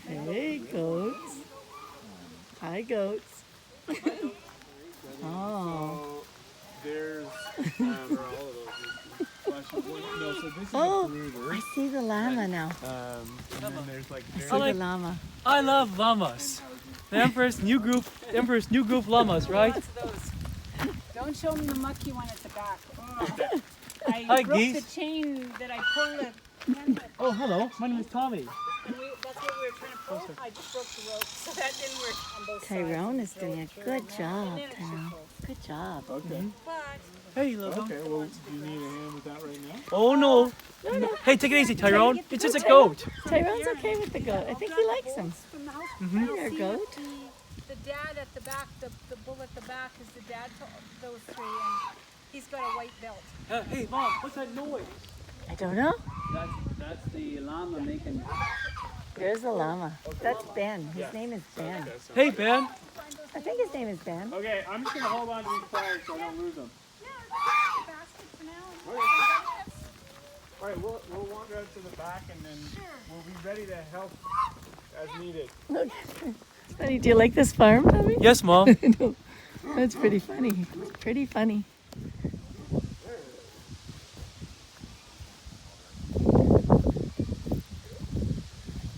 Hey, goats. Hi, goats. Oh. There's Oh, I see the llama now. and then there's like I see the llama. I love llamas. The Emperor's new group llamas, right? Lots of those. Don't show them the mucky one at the back. Oh. I Hi, broke geese. the chain that I pulled it. Oh, hello. My name is Tommy. And that's what we were trying to pull. I just broke the rope, so that didn't work on both Tyrone sides. is doing a good job, Tyrone. Good job. Okay. But Hey, little. Okay, well, do you need a hand with that right now? Oh no. Hey, take it easy, Tyrone. It's just a goat. Tyrone's okay with the goat. I think he likes him. from the house, You're a see goat. what the dad at the back, the bull at the back is the dad to those three, and he's got a white belt. Hey, Mom, what's that noise? I don't know. That's the llama making. There's the llama. That's Ben. His name is Ben. Hey, Ben. I think his name is Ben. Okay, I'm just gonna hold on to these pliers so I don't lose them. Basket for now. All right, we'll wander out to the back and then we'll be ready to help as needed. Look. Funny. Do you like this farm, Tommy? Yes, Mom. No. That's pretty funny. It's pretty funny.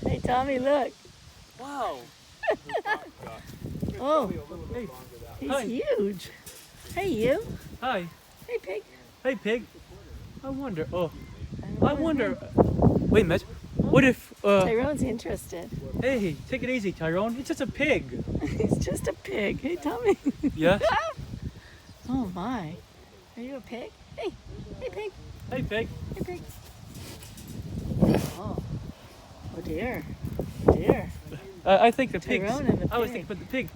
Hey, Tommy, look. Wow. Oh, Hey, he's Hi. huge. Hey, you. hi. Hey, pig. Hey, pig. I wonder. Wait a minute. What if? Tyrone's interested. Hey, take it easy, Tyrone. It's just a pig. He's just a pig. Hey, Tommy. Yeah. Oh, my. Are you a pig? Hey, hey, pig. Hey, pig. Hey, pig. Oh, oh dear. Oh, dear. I think the pig. Tyrone and the I was pig. thinking, but the pig.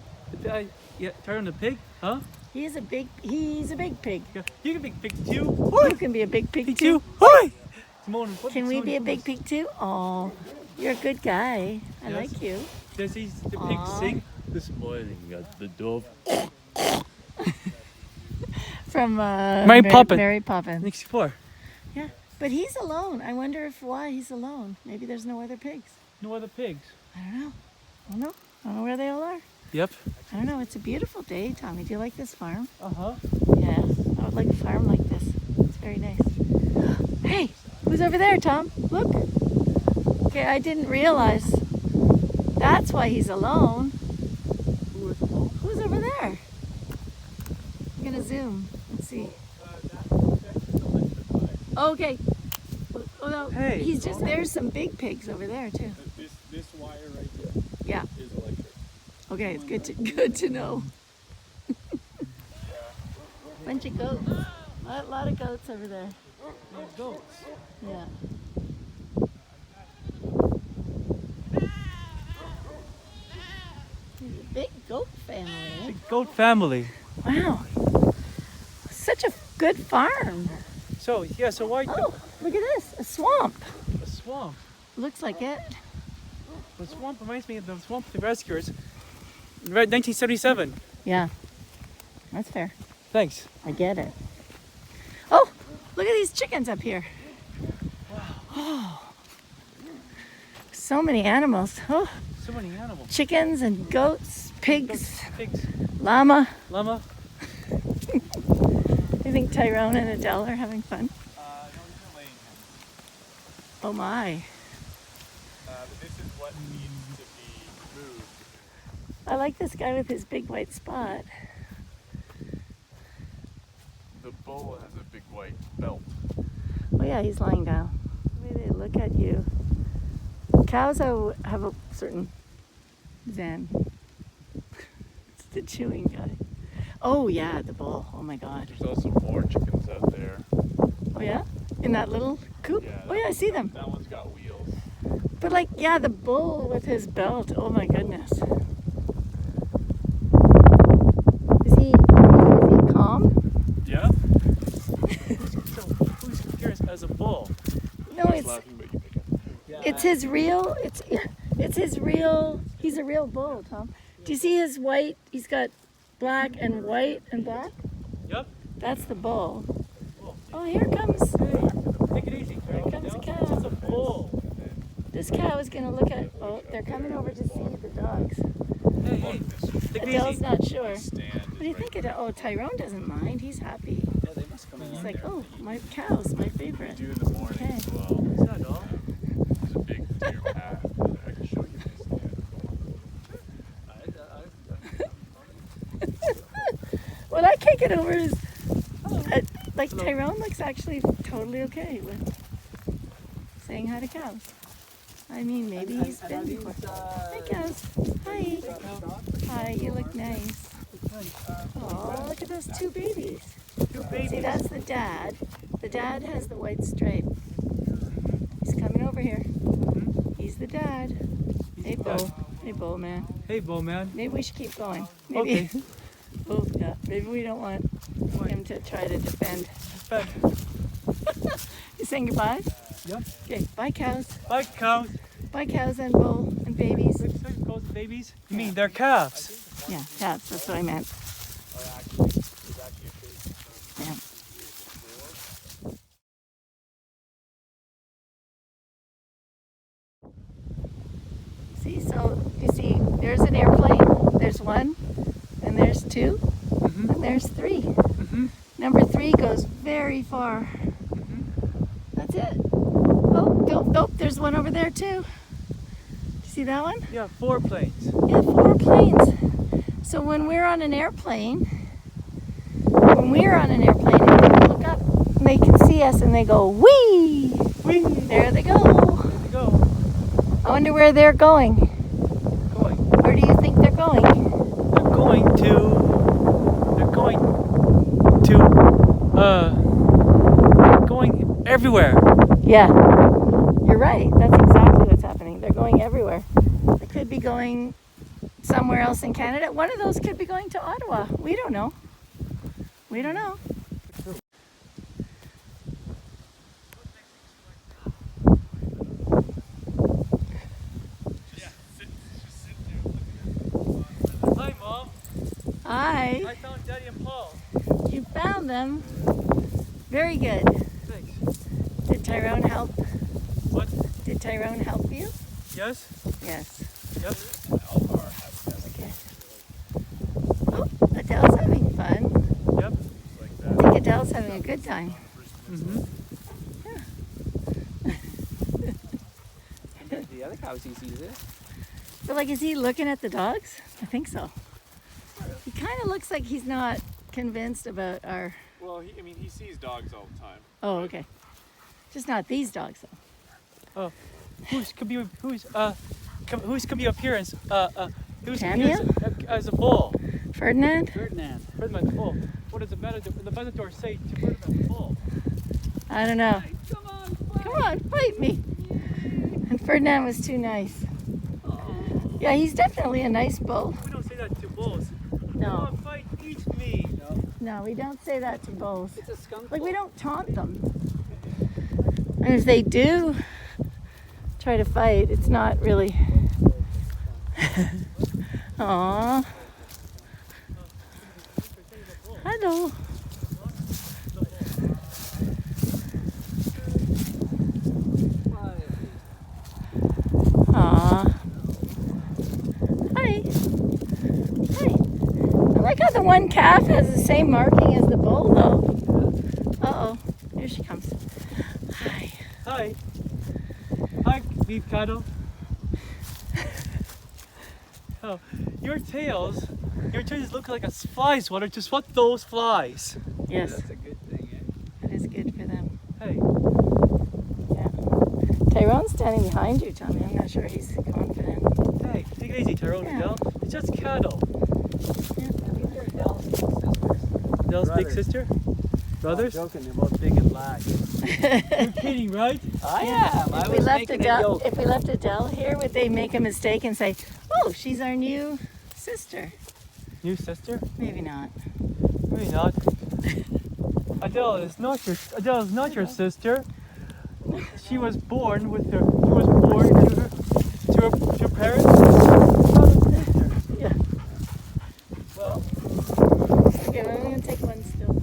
Yeah, Tyrone the pig, huh? He's a big pig. Yeah. You can be big too. You can be a big pig Pig too. too. Hi. Can we be a big pig too? Oh, you're a good guy. I Yes. like you. Does the pig Aw. sing? This morning at the dove. From Mary Poppins. Mary Poppins. Next four. Yeah, but he's alone. I wonder if why he's alone. Maybe there's no other pigs. No other pigs. I don't know. I don't know. I don't know where they all are. Yep. I don't know. It's a beautiful day, Tommy. Do you like this farm? Uh-huh. Yeah, I would like a farm like this. It's very nice. Hey, who's over there, Tom? Look. Okay, I didn't realize. That's why he's alone. Who's over there? I'm gonna zoom. Let's see. Okay. Oh no. Hey. He's just. There's some big pigs over there too. This wire right here Yeah. is electric. Okay, it's good to know. Bunch of goats. A lot of goats over there. Goats. Yeah. There's a big goat family. Eh? Big goat family. Wow. Such a good farm. So yeah. So why Oh, look at this. A swamp. a swamp? Looks like it. The swamp reminds me of the swamp the rescuers. Right, 1977. Yeah. That's fair. Thanks. I get it. Oh, look at these chickens up here. Oh. So many animals. Oh, So many animals. chickens and goats, pigs, Pigs. llama. Llama. I think Tyrone and Adel are having fun. No, he's a laying hen. Oh my. But this is what needs to be moved. I like this guy with his big white spot. The bull has a big white belt. Oh yeah, he's lying down. Look at you. Cows have a certain zen. It's the chewing guy. Oh yeah, the bull. Oh my god. There's also more chickens out there. Oh yeah? In that little coop? Oh yeah, I see them. That one's got wheels. But like, yeah, the bull with his belt. Oh my goodness. Is he calm? Yeah. Who's curious as a bull? No, it's his real. It's his real. He's a real bull, Tom. Do you see his white? He's got black and white and black. Yep. That's the bull. Oh, here comes. Hey, take it easy. Here comes a cow. It's a bull. This cow is gonna look at. Oh, they're coming over to see the dogs. Hey, hey. Take it Adel's easy. not sure. What do you think, Adele? Oh, Tyrone doesn't mind. He's happy. Yeah, they must come in. He's like, oh, my cow's my favorite. Do in the morning Okay. as well. It's not all. There's a big deer path that I can show you. What I can't get over is, like Tyrone looks actually totally okay with saying hi to cows. I mean, maybe he's been before. Hi, cows. Hi. Hi, you look nice. Oh, look at those two babies. See, that's the dad. The dad has the white stripe. He's coming over here. He's the dad. Hey, Bo. Hey, Bo, man. Hey, Bo man. Maybe we should keep going. Maybe. Okay. Oh, yeah. Maybe we don't want him to try to defend. Bye. You saying goodbye? Yep. Okay. Bye, cows. Bye, cows. Bye, cows and bull and babies. Cows and babies? You mean they're calves? Yeah, calves. That's what I meant. Yeah. See, so you see, there's an airplane. There's one, and there's two, and there's three. Number 3 goes very far. That's it. Oh, nope, there's one over there too. See that one? Yeah, 4 planes. Yeah, 4 planes. So when we're on an airplane, and people look up, they can see us and they go, whee! Whee! There they go. There they go. I wonder where they're going. Going. Where do you think they're going? They're going everywhere. Yeah, you're right. That's exactly what's happening. They're going everywhere. They could be going somewhere else in Canada. One of those could be going to Ottawa. We don't know. We don't know. Hi, Mom. Hi. I found Daddy and Paul. You found them. Very good. Thanks. Did Tyrone help? What? Did Tyrone help you? Yes? Yes. Yep. Okay. Oh, Adele's having fun. Yep. I think Adele's having a good time. The other cows he sees it. But like, is he looking at the dogs? I think so. He kind of looks like he's not convinced about our... Well, he sees dogs all the time. Oh, okay. Just not these dogs, though. Oh, who's could be appearance? Who's Cameo? appearance as a bull? Ferdinand? Ferdinand. Ferdinand the bull. What does the Matador say to Ferdinand the bull? I don't know. Come on, fight. Come on, fight me. And Ferdinand was too nice. Yeah, he's definitely a nice bull. We don't say that to bulls. Come No, on, fight, eat me. no, we don't say that to bulls. It's a skunk. Like, we don't taunt them. And if they do try to fight, it's not really... Aww. Hello. Aww. Hi. Hi. I like how the one calf has the same marking as the bull, though. Uh-oh. Here she comes. Hi. Hi. Hi, beef cattle. Oh, your tails look like a fly's water to swat those flies. Yes, That's a good thing, eh? that is good for them. Hey, Yeah. Tyrone's standing behind you, Tommy. I'm not sure he's confident. hey, take it easy, Tyrone. Yeah. Adele. It's just cattle. Yeah. These are Adele's sisters. Adele's big Brothers. sister? Brothers? I'm joking, they're both big and black. You're kidding, right? I am. I was making a joke. If we left Adele here, would they make a mistake and say, "Oh, she's our new sister"? New sister? Maybe not. Maybe not. Adele is not your sister. She was born with her. Who was born to her parents? Sister. Yeah. Well, Okay, well, I'm gonna take one still.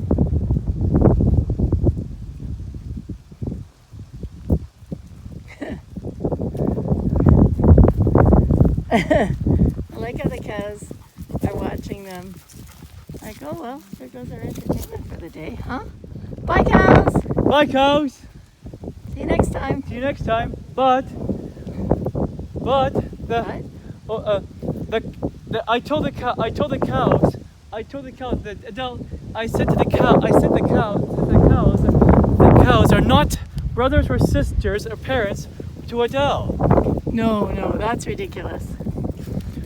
I like how the cows are watching them. Like, oh well, there goes our entertainment for the day, huh? Bye, cows! Bye, cows. See you next time. See you next time. But What? I told the cows that Adele. I said to the cows are not brothers or sisters or parents to Adele. No, that's ridiculous.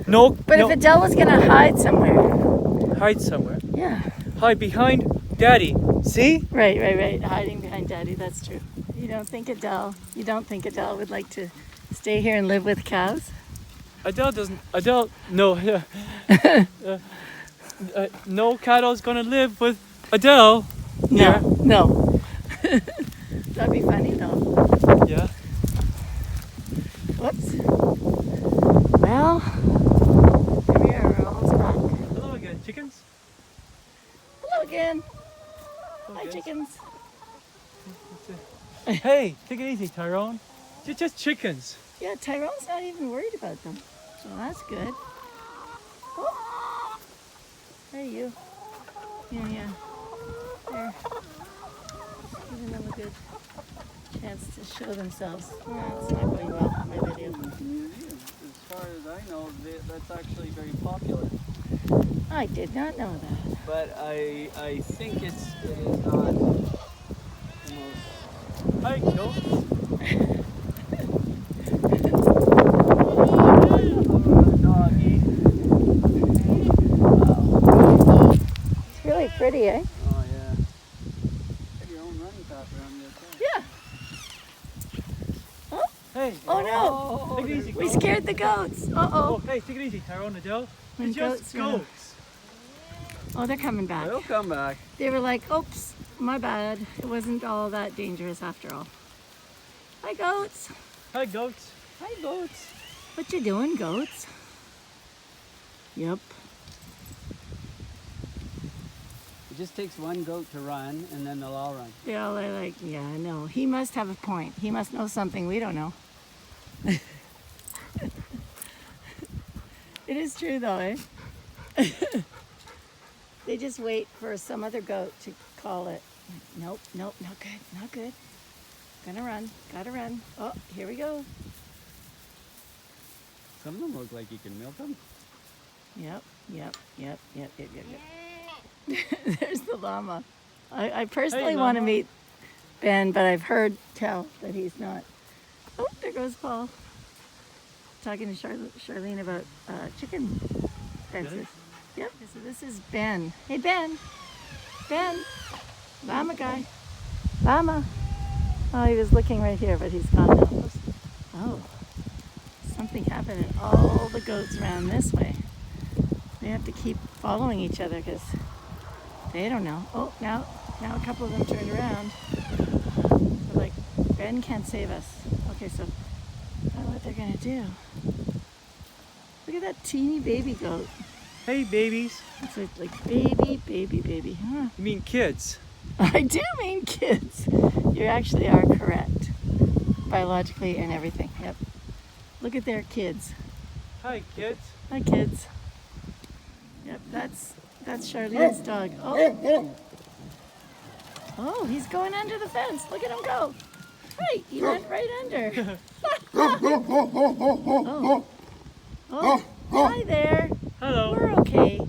No, But no. if Adele was gonna hide somewhere, Hide somewhere. yeah. Hide behind Daddy. See? Right. Hiding behind Daddy, that's true. You don't think Adele would like to stay here and live with cows? Adele doesn't. Adele, no. No cattle's gonna live with Adele. Yeah. No. That'd be funny though. Yeah. Whoops. Well, here we are, we're almost back. Hello again, chickens. Hello again. Hello, Hi, guys. chickens. Hey, take it easy, Tyrone. Just chickens. Yeah, Tyrone's not even worried about them. So that's good. Oh. There you. Yeah. There. Giving them a good chance to show themselves. Well, it's not going well on my video. As far as I know, that's actually very popular. I did not know that. But I think it is not the most. Hi, Joe. Doggy. It's really pretty, eh? Oh yeah. Have your own running path around the outside. Yeah. Hey. Oh no! Take it easy. We scared the goats. Uh-oh. Hey, take it easy, Tyrone, Adele. When It's just goats run- goats. Oh, they're coming back. They'll come back. They were like, oops, my bad. It wasn't all that dangerous after all. Hi, goats. Hi, goats. Hi, goats. What you doing, goats? Yep. It just takes one goat to run, and then they'll all run. They all are like, yeah, I know. He must have a point. He must know something we don't know. It is true, though, eh? They just wait for some other goat to call it. Nope, not good. Gotta run. Oh, here we go. Some of them look like you can milk them. Yep. There's the llama. I personally Hey, want to llama. meet Ben, but I've heard tell that he's not. Oh, there goes Paul. Talking to Charlene about chicken fences. Really? Yep. So this is Ben. Hey, Ben. Llama guy. Llama. Oh, he was looking right here, but he's gone now. Oh. Something happened and all the goats ran this way. They have to keep following each other because they don't know. Oh, now a couple of them turned around. They're like, Ben can't save us. Okay, so I don't know what they're gonna do. Look at that teeny baby goat. Hey, babies. It's like baby. Huh? You mean kids? I do mean kids. You actually are correct. Biologically and everything. Yep. Look at their kids. Hi, kids. Hi, kids. Yep, that's Charlene's dog. Oh, he's going under the fence. Look at him go. Right, he went right under. Oh, hi there. Hello. We're okay.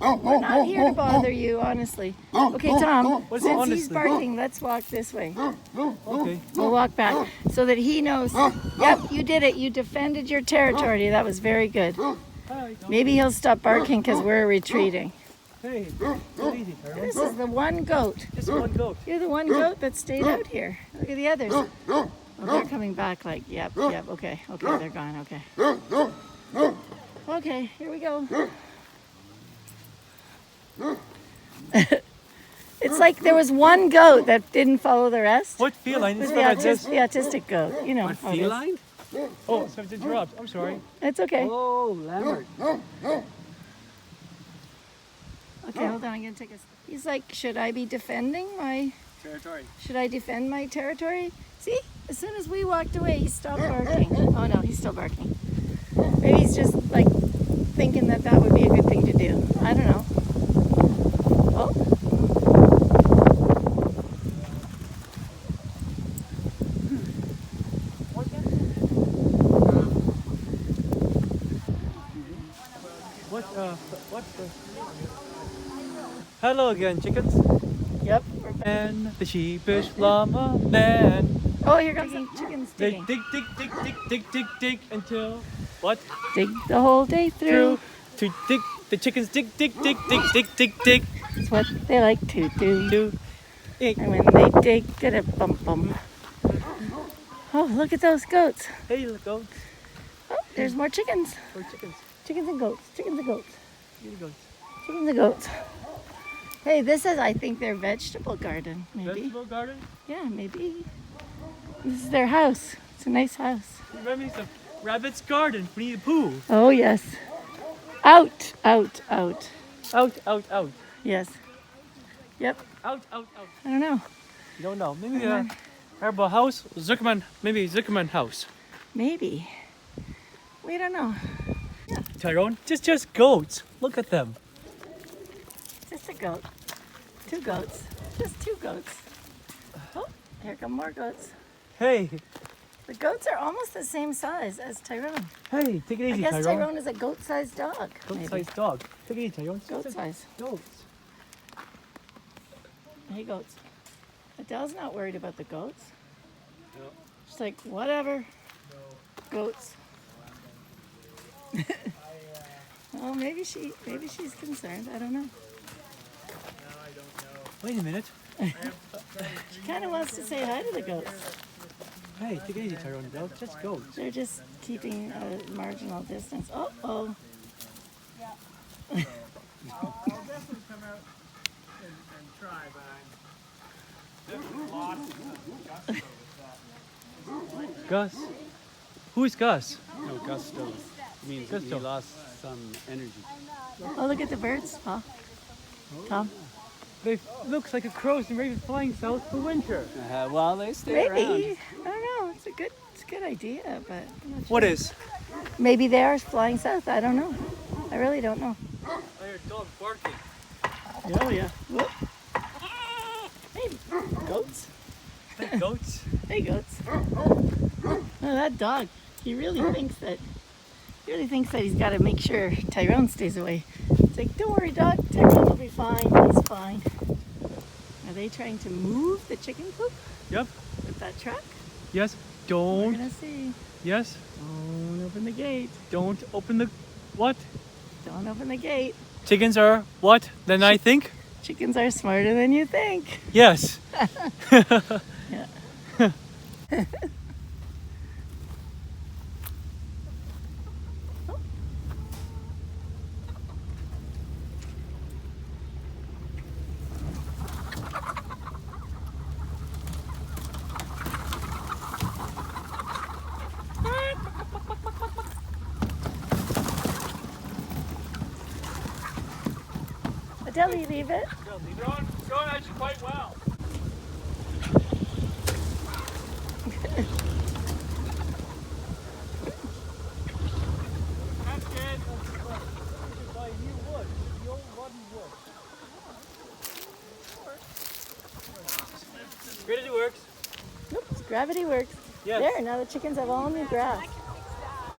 We're not here to bother you, honestly. Okay, Tom, What's since he's honestly? barking, let's walk this way. Okay. We'll walk back so that he knows. Yep, you did it. You defended your territory. That was very good. Hi. Maybe he'll stop barking because we're retreating. Hey, take it easy, Tyrone. This is the one goat. Just one goat. You're the one goat that stayed out here. Look at the others. Oh, they're coming back like, yep, okay, they're gone, okay. Okay, here we go. It's like there was one goat that didn't follow the rest. What feline It was is the, that? This? the autistic goat, you know. What, how it is. feline? Oh, sorry to interrupt. I'm sorry. It's okay. Oh, Lambert. Okay, hold on, I'm gonna take a. He's like, should I be defending my? Territory. Should I defend my territory? See, as soon as we walked away, he stopped barking. Oh no, he's still barking. Maybe he's just like thinking that that would be a good thing to do. I don't know. Oh. What the? Hello again, chickens. Yep. We're back. And the sheepish llama man. Oh, here comes the chickens They digging. dig until what? Dig the whole day through. To dig. The chickens dig. That's what they like to do. Do. And when they dig, get a bump bump. Oh, look at those goats. Hey, look, goats. Oh, there's more chickens. Or chickens. Chickens and goats. Chickens and goats. Here goats. Chickens and goats. Hey, this is, I think, their vegetable garden. Maybe. Vegetable garden. Yeah, maybe. This is their house. It's a nice house. Reminds me of Rabbit's garden. Winnie the Pooh. Oh, yes. Out, out, out. Out. Yes. Yep. Out. I don't know. You don't know. Maybe Come on. Herbal house. Zuckerman. Maybe Zuckerman house. Maybe. We don't know. Tyrone. Just goats. Look at them. Just a goat. 2 goats. Just 2 goats. Oh, here come more goats. Hey. The goats are almost the same size as Tyrone. Hey. Take it I easy, guess Tyrone. Tyrone is a goat-sized dog. maybe. Goat-sized dog. Take it easy, Tyrone. Goat size. Goats. Hey, goats. Adele's not worried about the goats. No. She's like, whatever. Goats. Oh, maybe she's concerned. I don't know. Wait a minute. She kind of wants to say hi to the goats. Hey, take it easy, Tyrone. They're just goats. They're just keeping a marginal distance. Oh. I'll definitely come out and try, but I'm definitely lost gusto with that. Gus. Who is Gus? No, gusto means he Gusto. lost some energy. Oh, look at the birds, Paul. Tom. They looks like a crow's and raven flying south for winter. Well, they stay around. Maybe. I don't know. It's a good idea, but I'm not sure. What is? Maybe they are flying south. I don't know. I really don't know. I hear a dog barking. Oh yeah. Whoop. Hey, goats. Hey, goats. Hey, goats. Oh, that dog. He really thinks that he's got to make sure Tyrone stays away. It's like, don't worry, dog. Tyrone will be fine. He's fine. Are they trying to move the chicken coop Yep. with that truck? Yes. We're Don't. gonna see. Yes. Don't open the gate. Don't open the what? Don't open the gate. Chickens are what? Then I think. Chickens are smarter than you think. Yes. Yeah. Adele, you leave it? Going actually quite well. That's good. Buy new wood. The old wooden wood. Gravity works. Oops, gravity works. Yes. There, now the chickens have all new grass.